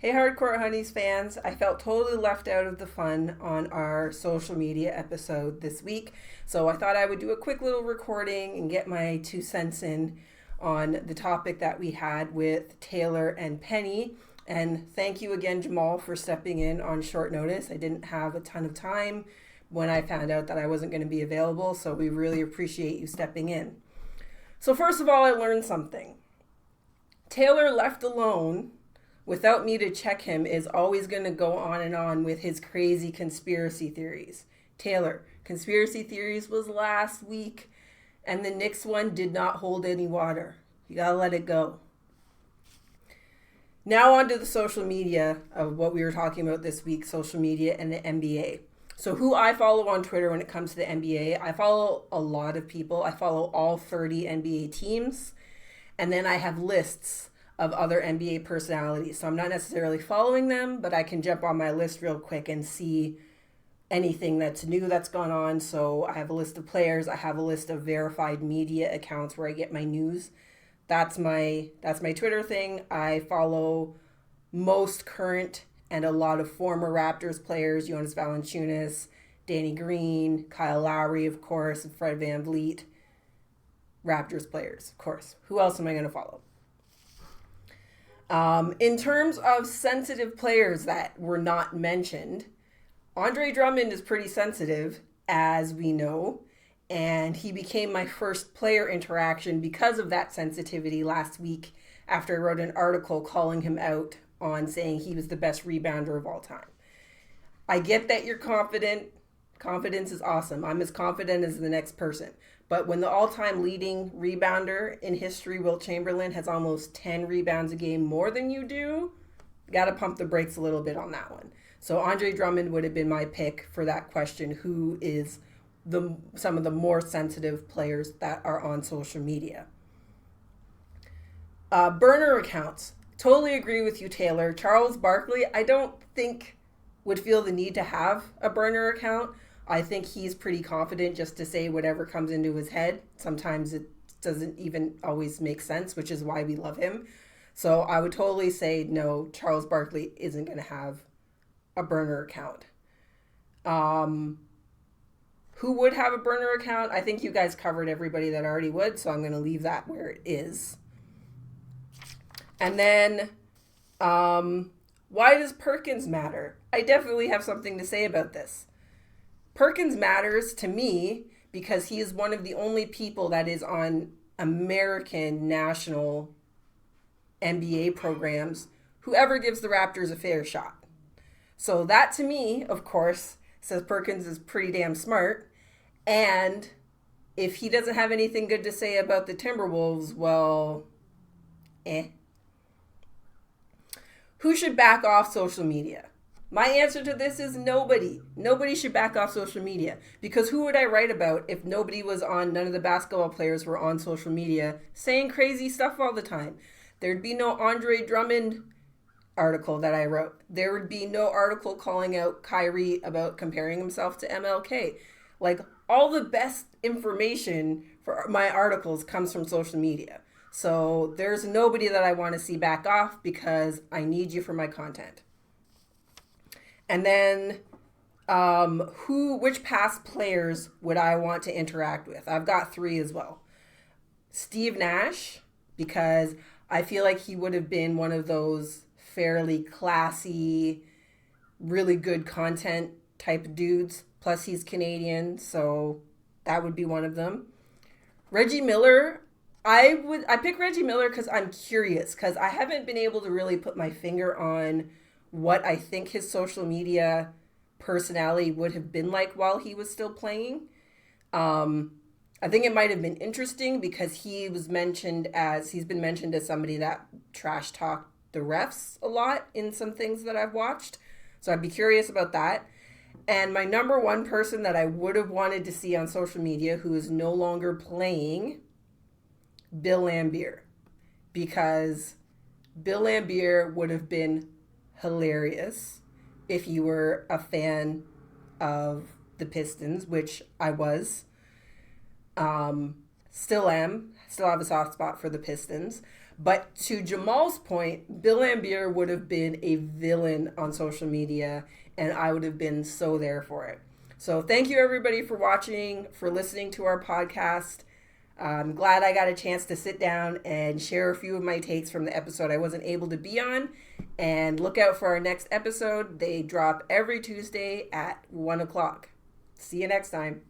Hey, Hardcourt Hunnies fans, I felt totally left out of the fun on our social media episode this week, so I thought I would do a quick little recording and get my 2 cents in on the topic that we had with Taylor and Penny. And thank you again, Jamal, for stepping in on short notice. I didn't have a ton of time when I found out that I wasn't going to be available, so we really appreciate you stepping in. So, first of all, I learned something. Taylor left alone without me to check him is always going to go on and on with his crazy conspiracy theories. Taylor, conspiracy theories was last week, and the Knicks one did not hold any water. You gotta let it go. Now on to the social media of what we were talking about this week, social media and the NBA. So who I follow on Twitter when it comes to the NBA, I follow a lot of people. I follow all 30 NBA teams, and then I have lists of other NBA personalities. So I'm not necessarily following them, but I can jump on my list real quick and see anything that's new that's gone on. So I have a list of players. I have a list of verified media accounts where I get my news. That's my Twitter thing. I follow most current and a lot of former Raptors players, Jonas Valanciunas, Danny Green, Kyle Lowry, of course, and Fred VanVleet. Raptors players, of course. Who else am I going to follow? In terms of sensitive players that were not mentioned, Andre Drummond is pretty sensitive, as we know, and he became my first player interaction because of that sensitivity last week after I wrote an article calling him out on saying he was the best rebounder of all time. I get that you're confident. Confidence is awesome. I'm as confident as the next person. But when the all-time leading rebounder in history, Wilt Chamberlain, has almost 10 rebounds a game more than you do, got to pump the brakes a little bit on that one. So Andre Drummond would have been my pick for that question, who is some of the more sensitive players that are on social media. Burner accounts. Totally agree with you, Taylor. Charles Barkley, I don't think would feel the need to have a burner account. I think he's pretty confident just to say whatever comes into his head. Sometimes it doesn't even always make sense, which is why we love him. So I would totally say no, Charles Barkley isn't going to have a burner account. Who would have a burner account? I think you guys covered everybody that already would, so I'm going to leave that where it is. And then, why does Perkins matter? I definitely have something to say about this. Perkins matters to me because he is one of the only people that is on American national NBA programs who ever gives the Raptors a fair shot. So that to me, of course, says Perkins is pretty damn smart. And if he doesn't have anything good to say about the Timberwolves, well, Who should back off social media? My answer to this is nobody. Nobody should back off social media, because who would I write about if none of the basketball players were on social media saying crazy stuff all the time? There'd be no Andre Drummond article that I wrote. There would be no article calling out Kyrie about comparing himself to MLK. Like, all the best information for my articles comes from social media. So there's nobody that I want to see back off because I need you for my content. And then which past players would I want to interact with? I've got 3 as well. Steve Nash, because I feel like he would have been one of those fairly classy, really good content type dudes. Plus he's Canadian, so that would be one of them. Reggie Miller, I pick Reggie Miller because I'm curious, because I haven't been able to really put my finger on what I think his social media personality would have been like while he was still playing. I think it might have been interesting because he's been mentioned as somebody that trash talked the refs a lot in some things that I've watched. So I'd be curious about that. And my number one person that I would have wanted to see on social media, who is no longer playing, Bill Laimbeer. Because Bill Laimbeer would have been hilarious if you were a fan of the Pistons, which I was. Still am. Still have a soft spot for the Pistons. But to Jamal's point, Bill Lambier would have been a villain on social media, and I would have been so there for it. So thank you, everybody, for watching, for listening to our podcast. I'm glad I got a chance to sit down and share a few of my takes from the episode I wasn't able to be on. And look out for our next episode. They drop every Tuesday at 1 o'clock. See you next time.